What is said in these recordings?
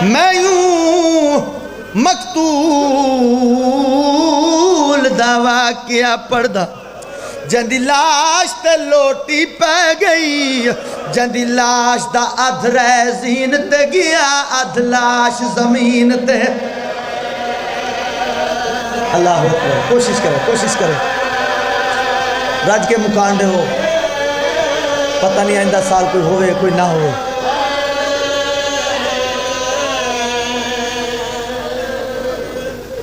میں یوں مقتول دعویٰ کیا پڑھدا جندی لاش تے لوٹی پہ گئی جندی لاش دا ادھ رہ زین تے گیا ادھ لاش زمین تے اللہ اکبر کوشش کرے رج کے مکانڈے ہو پتہ نہیں آئندہ سال کوئی ہوئے کوئی نہ ہوئے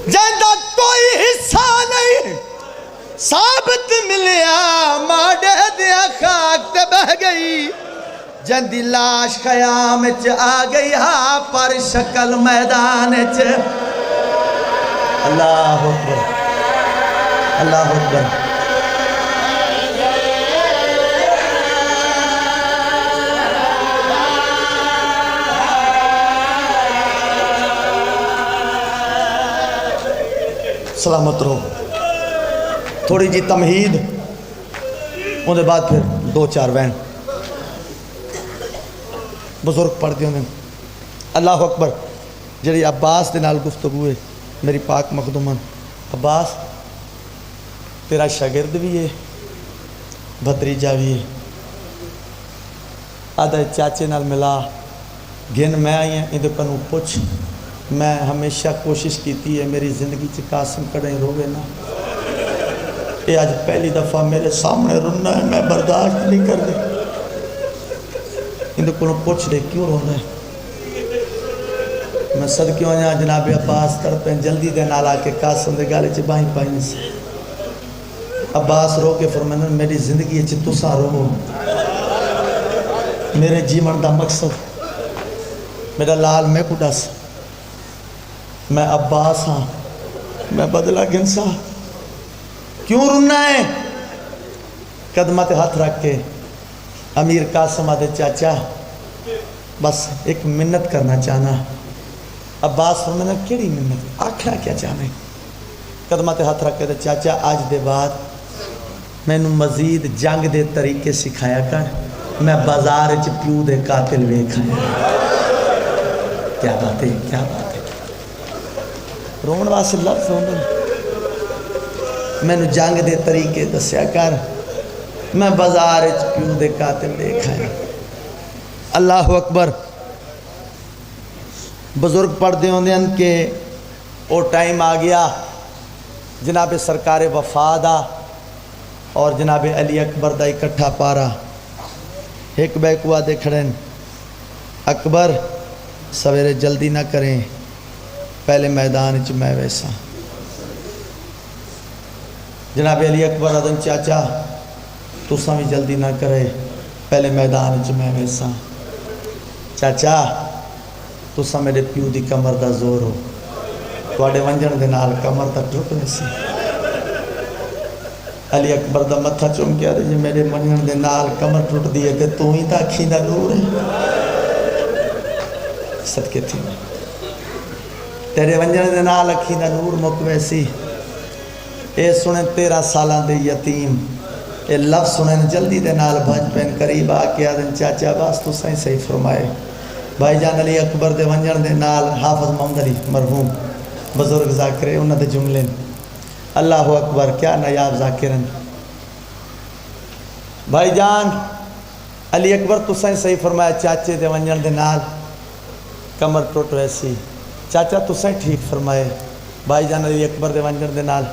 جندہ کوئی حصہ نہیں ثابت ملیا ماڑے دیا خاک تے بہ گئی جندی لاش خیام چ آ گئی ہاں پر شکل میدان چ اللہ اکبر اللہ اکبر سلامت رہو تھوڑی جی تمہید ان دے بعد پھر دو چار وین بزرگ پڑھ دیا انہیں اللہ اکبر جڑی عباس دے نال گفتگو ہے میری پاک مخدومن عباس تیرا شاگرد بھی ہے بھتریجا بھی ہے آدھا چاچے نال ملا گن میں آئی ہیں اندھے کنو پوچھ میں ہمیشہ کوشش کیتی ہے میری زندگی چ قاسم کڑیں روے نا یہ آج پہلی دفعہ میرے سامنے رننا ہے میں برداشت نہیں کر دے اندھے کنو پوچھ دے کیوں رونا ہے میں صدقیوں آیا جناب عباس کر پہ جلدی دے نالا کے قاسم دے گالے چ باہیں پائیں سے عباس رو کے فرمانا میری زندگی چ تسا رو میرے جیون دا مقصد میرا لال میں کو ڈس میں عباس ہاں میں بدلہ گنسا کیوں رننا ہے قدمہ تے ہاتھ رکھ کے امیر قاسم آدھے چاچا بس ایک منت کرنا چاہنا عباس فرمانا کیڑی منت آکھنا کیا چاہنے قدمہ تے ہاتھ رکھ کے چاچا آج دے بعد میں نے مزید جنگ دے طریقے سکھایا کر میں بازار چ پیو دے قاتل ویکھایا کیا بات ہے رون واسے لفظ ہونے میں نے جنگ دے طریقے دسیا کر میں بازار چ پیو دے قاتل ویکھایا اللہ اکبر بزرگ پڑھ دے ہوندے ہیں کہ او ٹائم آ گیا جناب سرکار وفادہ اور جناب علی اکبر دا اکٹھا پارا ایک بیکوا دے کھڑیں اکبر سویرے جلدی نہ کریں پہلے میدان چ میں ویسا جناب علی اکبر آدم چاچا تو سمی جلدی نہ کرے پہلے میدان چ میں ویسا چاچا تو سا میرے پیو دی کمر دا زور ہو تواڈے ونجن دے نال کمر تک ٹوٹ ویسی علی اکبر دا متھا چوم کے آدھے جی میرے ونجن دے نال کمر ٹوٹ دیئے تے تو ہی تا اکھیں دا نور ہے صدقے تھی تیرے ونجن دے نال اکھیں دا نور مک ویسی اے سنیں 13 سالاں دے یتیم اے لفظ سنیں جلدی دے نال بھج پین قریب آکے آدھن چاچا باس تو صحیح فرمائے بھائی جان علی اکبر دے ونجن دے نال حافظ محمد علی مرحوم بزرگ ذاکرے انہاں دے جملے اللہ اکبر کیا نایاب ذاکرن بھائی جان علی اکبر تو صحیح فرمایا چاچے دے ونجن دے نال کمر ٹوٹ ویسی چاچا تو ٹھیک فرمائے بھائی جان علی اکبر دے ونجن دے نال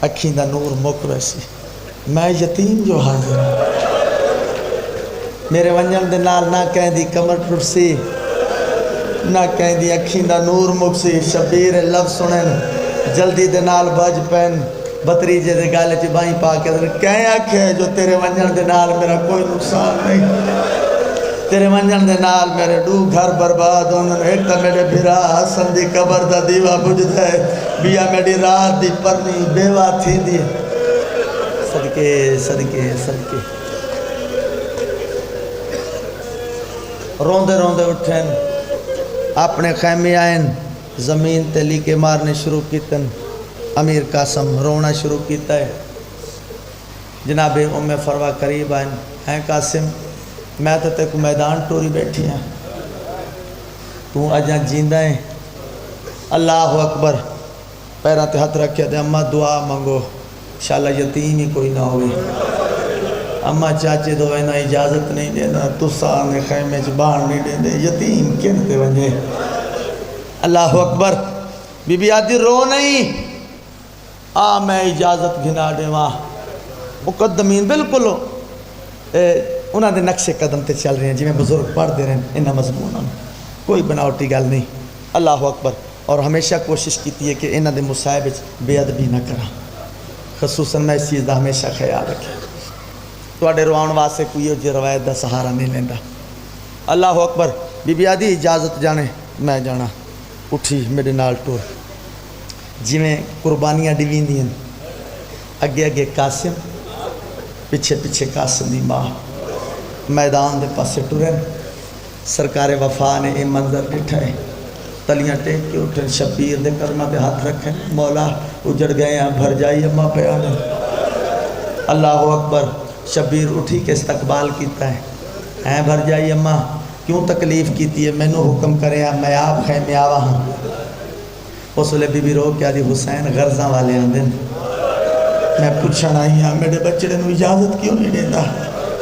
اکھیں دا نور مک ویسی میں یتیم جو حاضر میرے ونجن دے نال نہ کہیں دی کمر ٹوٹ سی نہ کہیں دی اکھیں دا نور مک سی شبیر لفظ سنن جلدی دے نال بج پین بتریجے دے گالے چی باہیں پا کے کہیں آکھے جو تیرے ونجن دے نال میرا کوئی نقصان نہیں تیرے ونجن دے نال میرے دو گھر برباد ہونے ایک تا میرے بھرا حسن دی قبر دا دیوہ بجھ دے بیا میری رات دی پرنی بیوہ تھی دی صدقے صدقے صدقے روندے روندے اٹھیں اپنے خیمے آئیں زمین تے لیکے مارنے شروع کیتن امیر قاسم رونا شروع کیتا ہے جناب ام فروا قریب آئیں ہیں قاسم میں تو تے کو میدان ٹوری بیٹھی ہیں تو اجاں جیندا ہے اللہ اکبر پیروں تے ہاتھ رکھے تے اماں دعا منگو انشاءاللہ یتیم ہی کوئی نہ ہوئے اماں چاچے دو نہ اجازت نہیں دینا تساں نے خیمے چ باہر نہیں دیندے یتیم کن تے ونجے اللہ اکبر بی بی آدھی رو نہیں میں اجازت گھنا دیواں مقدمین بالکل انہاں دے نقشے قدم تے چل رہے ہیں جی میں بزرگ پڑھ دے رہے ہیں انہاں مضموناں کوئی بناوٹی گل نہیں اللہ اکبر اور ہمیشہ کوشش کیتی ہے کہ انہاں دے مصائب وچ بے ادبی نہ کراں خصوصاً میں اس چیز دا ہمیشہ خیال رکھیں تواڈے رواؤن واسطے کوئی جی روایت دا سہارا نہیں لیندا اللہ اکبر بی بی آدھی اجازت جانے میں جانا اٹھی میرے نال ٹور جی میں قربانیاں ڈویندیاں اگے اگے قاسم پیچھے پیچھے قاسم دی ماں میدان دے پاسے ٹرن سرکار وفا نے یہ منظر ڈٹھا ہے تلیاں ٹیک کے اٹھن شبیر دے قدماں تے ہاتھ رکھیں مولا اجڑ گئے ہیں بھر جائی اماں پہ آنے اللہ اکبر شبیر اٹھی کے استقبال کیتا ہے بھر جائی اماں کیوں تکلیف کیتی ہے میں نو حکم کرے میں آپ خیمے آوا ہوں اس لئے بی بی رو کیا دی حسین غرضاں والے آندن میں پوچھنا ہی ہاں میرے بچڑے نو اجازت کیوں نہیں دیتا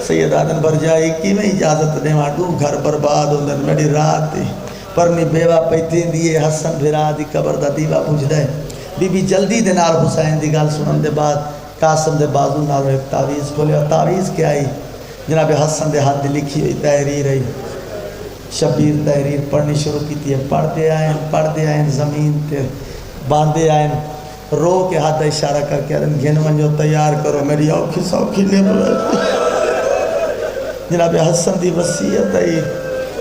سید آدن بھر جائی کی میں اجازت دے وہاں دو گھر برباد ہوندن میری رات تھی پرنی بیوہ پیتیں دیئے حسن بھرا دی قبر دا دیوہ پوچھ دے بی بی جلدی دے نال حسین دی گال سنن دے بعد قاسم دے بازو نال ایک تعویز کھولے اور تعویز کیا آئی جناب حسن دے ہاتھ دے لکھی ہوئی تحریر ہے شبیر تحریر پڑھنی شروع کی تھی پڑھتے آئیں زمین تے باندھے آئیں رو کے ہاتھ دا اشارہ کر کے گھن منجو تیار کرو میری اوکھی سوکھی لے جناب حسن دی وصیت ہے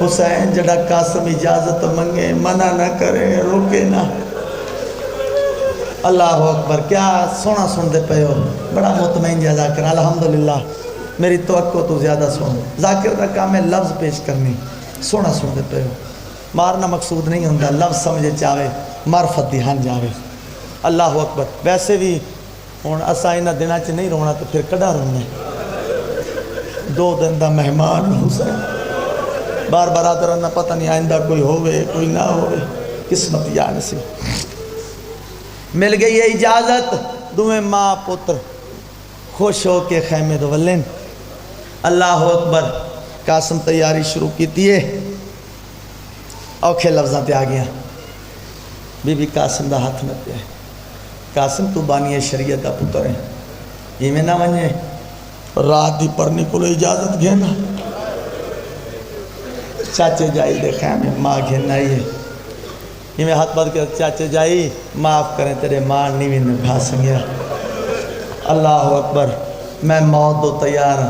حسین جڑا قاسم اجازت منگے منع نہ کرے روکے نہ اللہ اکبر کیا سونا سن دے پہ ہو بڑا مطمئن جا ذاکر الحمدللہ میری توقع تو زیادہ سن ذاکر کا کام ہے لفظ پیش کرنی سونا سن دے پہ ہو مارنا مقصود نہیں ہوندہ لفظ سمجھے چاہے معرفت دی ہن جاوے اللہ اکبر ویسے بھی ہون اسا انہاں دناں چ نہیں رونا تو پھر کڈا رونا 2 دن دا مہمان حسین بار بار آدھر نہ پتہ نہیں آئندہ کوئی ہوئے کوئی نہ ہوئے قسمت یا نصیب مل گئی ہے اجازت دویں ماں پتر خوش ہو کے خیمے دو ولن اللہ اکبر قاسم تیاری شروع کی دیئے اوکھے لفظاں تے آ گیا بی بی قاسم دا ہاتھ میں پہ قاسم تو بانی شریعت دا پتر ہے یہ میں نہ ونجے رات دی پرنی کو اجازت گھینا چاچے جائی دے خیمے ماں گھینا ہی ہے یہ میں ہاتھ بات کیا چاچے جائی معاف کریں تیرے ماں نیوی نے بھا سنگیا اللہ اکبر میں موت دو تیار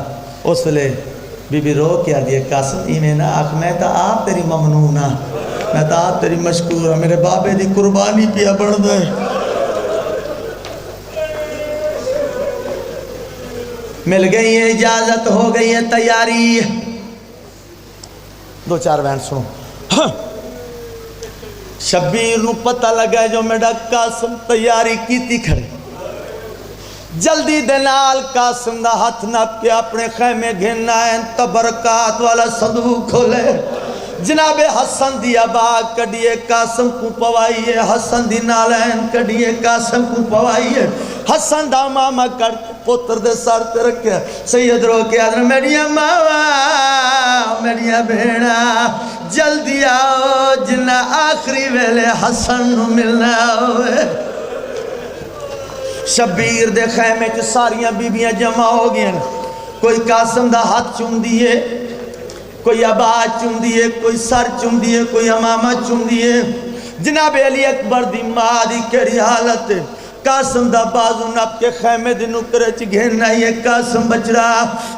اس لئے بی بی رو کیا دیئے قاسم ایمیں نہ آکھ میں تا آپ تیری ممنونہ میں تا آپ تیری مشکورہ میرے بابے دی قربانی پیا بڑھ دے مل گئی ہے اجازت ہو گئی ہے تیاری 2-4 بین سنو شبیر نو پتہ لگا جو میڈا قاسم تیاری کیتی کھڑے جلدی دنال قاسم دا ہاتھ نہ پیا اپنے خیمے گھننا ہے تبرکات والا صندوق کھولے جناب حسن دی آباد کڑیے قاسم کو پوائیے حسن دی نالین کڑیے قاسم کو پوائیے حسن دا ماما کڑ پتر دے سار تے رکھے سید رو کے آدھر میری ماما میری بھیڑا جلدی آؤ جنہ آخری ویلے حسن نو ملنا ہوئے شبیر دے خیمے چ ساریاں بیبیاں جمع ہو گئے کوئی قاسم دا ہاتھ چوم دیئے کوئی آباد چوم دیئے کوئی سر چوم دیئے کوئی امامہ چوم دیئے جناب علی اکبر دی ماں دی کیڑی حالت ہے قاسم دا بازو نپ کے خیمے دی نکرے چ گھننا یہ قاسم بچڑا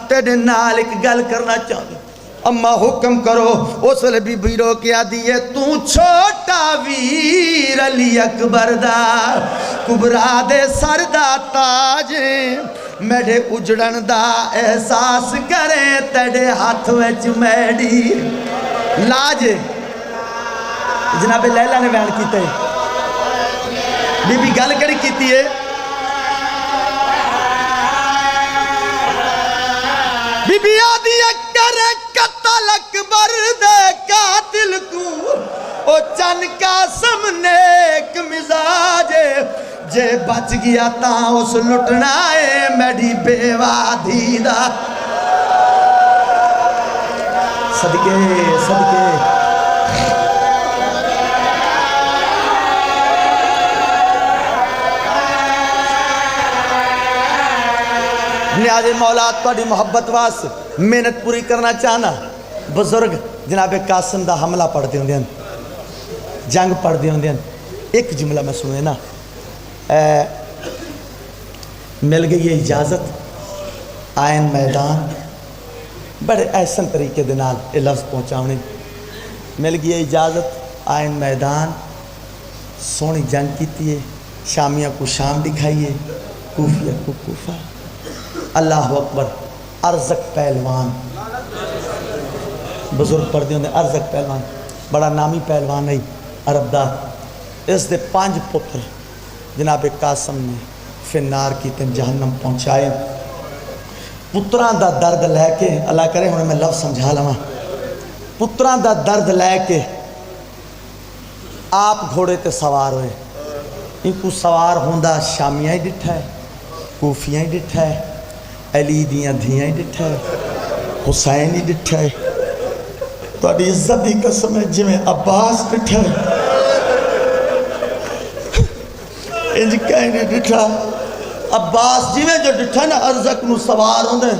تیرے نال ایک گل کرنا چاہتی اماں حکم کرو اس لئے بی بی رو کیا دیئے تو چھوٹا ویر علی اکبر دا کبرا دے سر دا تاج میڈے اجڑن دا احساس کریں تیڑے ہاتھ ویچ میڈی لاج جناب لیلہ نے بیان کیتے بی بی گل کری کیتی ہے بی بی آدھی اکر قتل اکبر دے قاتل کو او چن قاسم نیک مزاج جے بچ گیا تاں اس لٹنا ہے میری بیوہ دھیدہ صدقے صدقے نیاز مولا تھوڑی محبت واس محنت پوری کرنا چاہنا بزرگ جناب قاسم دا حملہ پڑھ دے ہوندے ہیں جنگ پڑھ دے ہوندے ہیں ایک جملہ میں سنے نا مل گئی یہ اجازت آئین میدان بڑے احسن طریقے دے نال یہ لفظ پہنچاؤنے مل گئی اجازت آئین میدان سونی جنگ کیتی ہے شامیہ کو شام دکھائیے کوفیہ کو کوفہ اللہ اکبر ارزق پہلوان بزرگ پڑھ دے ہوندے ارزق پہلوان بڑا نامی پہلوان ہے عرب دا اس دے 5 پتر جناب قاسم نے فنار کی تن جہنم پہنچائے پتران دا درد لے کے اللہ کرے انہیں میں لفظ سمجھا لما پتران دا درد لے کے آپ گھوڑے تے سوار ہوئے ان کو سوار ہوندہ شامیہ ہی ڈٹھا ہے کوفیہ ہی ڈٹھا ہے علی دیاں دھیاں ہی ڈٹھا ہے حسین ہی ڈٹھا ہے تو اڈی عزت دی قسم ہے جی میں عباس ڈٹھا ہے انج کہیں نہیں ڈٹھا عباس جی میں جو ڈٹھا نا ارزق نو سوار ہوندے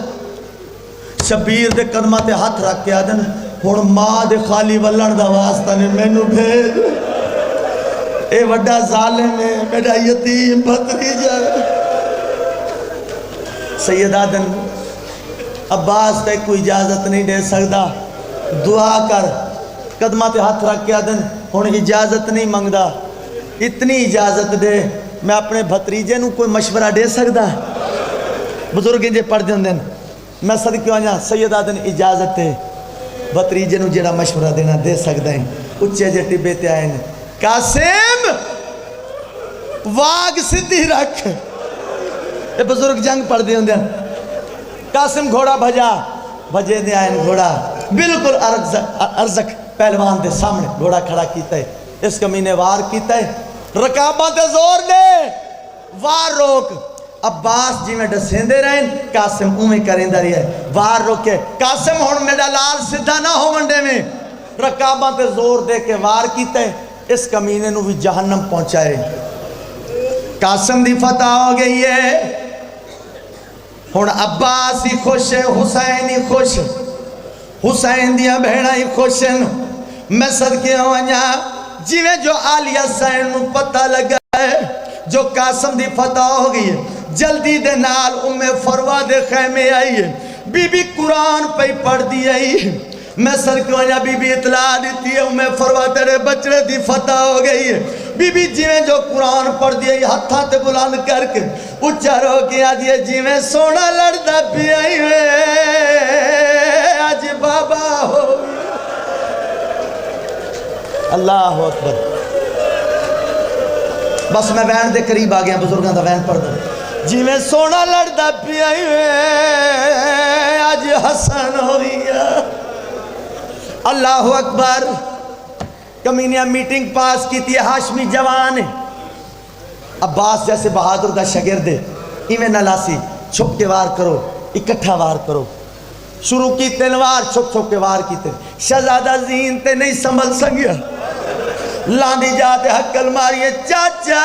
شبیر دے قدمہ تے ہاتھ رکھ کے آدھن ہون ماں دے خالی ولن دا واسطہ نے میں نو بھیج اے وڈا ظالم ہے میرا یتیم بھتریجا سید آدن عباس تے کوئی اجازت نہیں دے سکتا دعا کر قدمہ تے ہاتھ رکھ کے آدن ہون اجازت نہیں منگدا اتنی اجازت دے میں اپنے بھتریجے نو کوئی مشورہ دے سکتا بزرگیں جے پڑھ دیں دن میں صدقے آنیا سید آدن اجازت ہے بھتریجے نو جڑا مشورہ دینا دے سکتا ہے اچھے جے ٹبے تے آئے ہیں قاسم واگ صدی رکھ اے بزرگ جنگ پڑھ دیں دن قاسم گھوڑا بھجا بھجے دے آئے گھوڑا بالکل ارزق پہلوان دے سامنے گھوڑا کھڑا کیتا ہے اس کمینے وار کیتا ہے رکابہ تے زور دے وار روک عباس جی میں ڈسیں دے رہے ہیں قاسم اومیں کریں داری ہے وار روکے قاسم ہون میڈا لال سدھا نہ ہو منڈے میں رکابہ تے زور دے کے وار کیتا ہے اس کمینے نو بھی جہنم پہنچائے قاسم دی فتح ہو گئی ہے ہون عباس ہی خوش ہے حسین ہی خوش حسین دیا بھیڑا ہی خوش ہے میں صدقے ہوئے جی میں جو آلیہ سین نو پتہ لگا ہے جو قاسم دی فتح ہو گئی ہے جلدی دے نال فروہ دے خیمے آئی ہے بی بی قرآن پہ پڑھ دی آئی ہے میں صدقے بی بی اطلاع دیتی ہے فروہ تیرے بچڑے دی فتح ہو گئی ہے بی بی جی میں جو قرآن پڑھ دی آئی ہتھا تے بلند کر کے اچھا رو کے آج یہ جی میں سونا لڑدا بھی آئی ہے آج بابا ہو اللہ اکبر بس میں وین دے قریب آ گیا بزرگاں دا وین پڑھ دوں جی میں سونا لڑدا پی آئی آج حسن ہوئی اللہ اکبر کمینیاں میٹنگ پاس کی تھی ہاشمی جوان عباس جیسے بہادر دا شگرد ایویں نہ لاسی چھپ کے وار کرو اکٹھا وار کرو شروع کی تنوار چھپ چھپ کے وار کی تن شہزادہ زین تے نہیں سنبھل سکیا لاندی جاتے حقل ماریے چاچا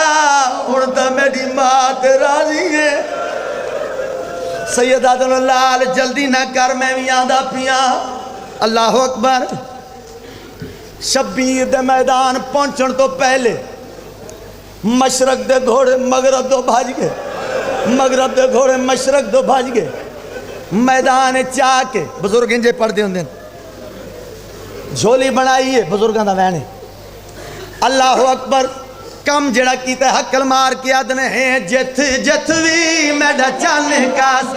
اڑتا میری ماں تے راضی ہے سید آدم اللہ جلدی نہ کر میں بھی آدھا پیا اللہ اکبر شبیر دے میدان پہنچن تو پہلے مشرق دے گھوڑے مغرب دو بھاج گئے مغرب دے گھوڑے مشرق دو بھاج گئے میدان چاہ کے بزرگ انجے پڑھ دے ہوندے جھولی بنائی ہے بزرگاں دا وینے اللہ اکبر کم جڑا کیتا ہے حقل مار کے آدھنے ہیں جت جتوی میڈا چانے کاس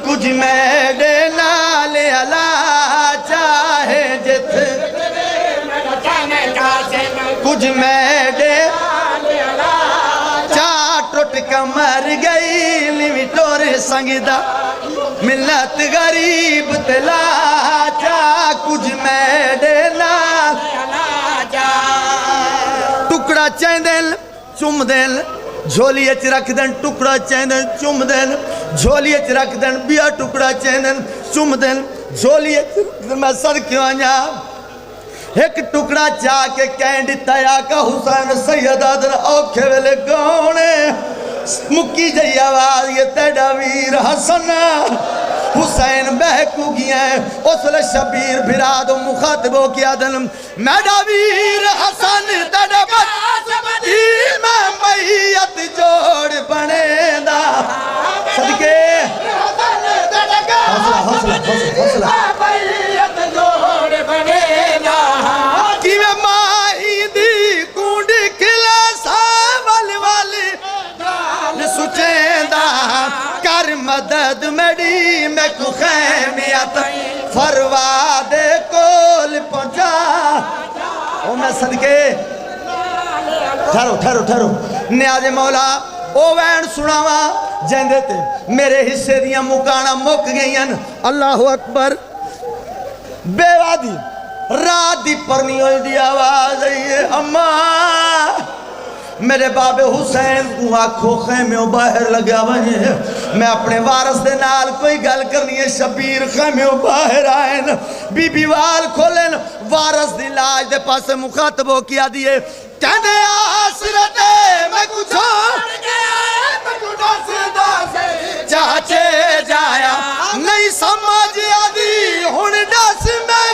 کچھ میڈے نالے اللہ چاہے جت کچھ میڈے چاہ ٹوٹ کمر گئی لیوی ٹورے سنگدہ ملت غریب تلا چاہ کچھ میڈے نالے اللہ چاہ ٹکڑا چیندن چم دین جھولی اچ رکھ دین ٹکڑا چیندن چم دین جھولی اچ رکھ دین بیا ٹکڑا چیندن چم دین جھولی اچ رکھ دین میں صدقے آنیا ایک ٹکڑا چاہ کے کینڈ تیا کا حسین سید آدر اوکھے ویلے گونے مکی جئی آواز یہ تیڑا ویر حسن حسین بہکو گیا ہے اس لئے شبیر بھراد و مخاطبوں کی آدن میڈا ویر حسن تیڑا بچ میں میت جوڑ بنے دا صدقے حوصلہ حوصلہ حوصلہ میت جوڑ بنے دا کی میں مائی دی کونڈی کھلا ساول والی سچیں دا کر مدد میڈی میں کو خیمیت فرواد کول پہنچا او میں صدقے ٹھہرو نیاز مولا او وین سناوا جیندے تے میرے حصے دیاں مکانا مک گئیں اللہ اکبر بے وادی رات دی پرنی ہوئی دی آواز ہے اماں میرے باب حسین کو آنکھوں خیمیوں باہر لگا بھائی میں اپنے وارث دے نال کوئی گل کرنی ہے شبیر خیمیوں باہر آئین بی بی وال کھولن وارث دی لاج دے پاس مخاطبوں کیا دیئے کہنے آسرتے میں کچھ چھوڑ گیا میں کچھ ڈسدہ سے چاچے جایا نہیں سمجھ آدھی ہن ڈس میں